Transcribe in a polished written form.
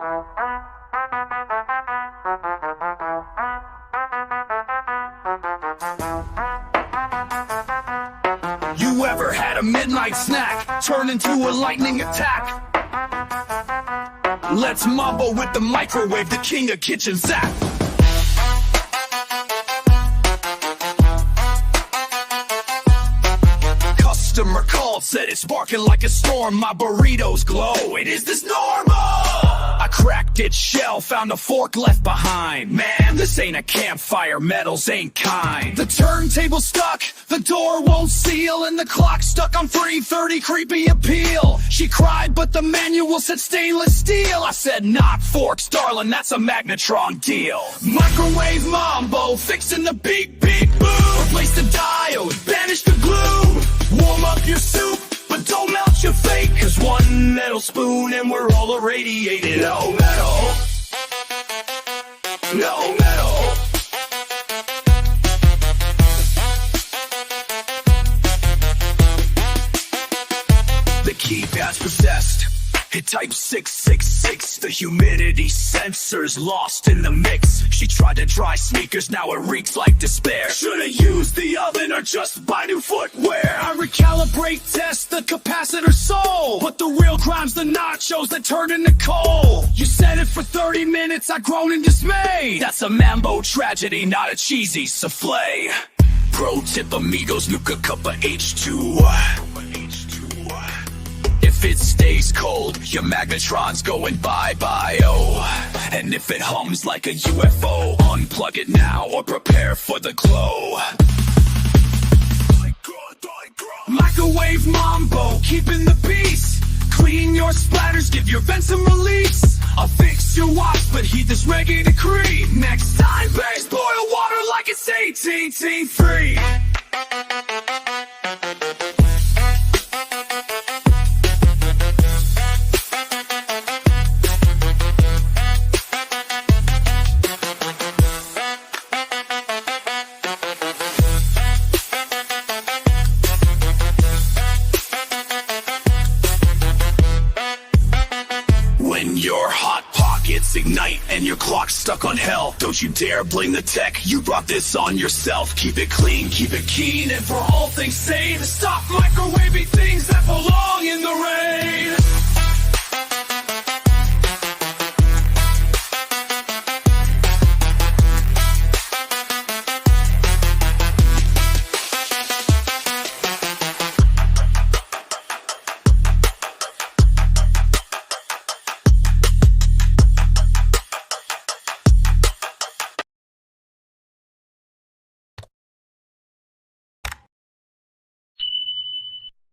You ever had a midnight snack turn into a lightning attack? Let's Mambo with the microwave, the king of kitchen zap. Customer called, said it's sparking like a storm. My burritos glowin. Is this normal? I cracked its shell, found a fork left behind. Man, this ain't a campfire, metals ain't kind. The turntable stuck, the door won't seal, and the clock stuck on 3:30, creepy appeal. She cried, but the manual said stainless steel. I said, not forks, darlin, that's a magnetron deal. Microwave Mambo, fixin' the big boom. Replace the diode, banish the gloom. Warm up your soup, but don't melt your fake, cause one metal spoon and we're all irradiated. No metal, no metal. The keypad's possessed, it types 666. The humidity sensor's lost in the mix. She tried to dry sneakers, now it reeks like despair. Should've used the oven or just buy new footwear. I recalibrate, test the capacitor soul, but the real crime's the nachos that turn into coal. You said it for 30 minutes, I groan in dismay. That's a Mambo tragedy, not a cheesy souffle. Pro tip amigos, nuke a cup of H2. If it stays cold, your magnetron's going bye-bye, oh. And if it hums like a UFO, unplug it now or prepare for the glow. Microwave Mambo, keeping the peace. Clean your splatters, give your vents some release. I'll fix your watch, but heed this reggae decree. Next time, base boil water like it's AT&T free. When your hot pockets ignite and your clock's stuck on hell, don't you dare blame the tech, you brought this on yourself. Keep it clean, keep it keen, and for all things sane, stop microwaving things that belong in the rain.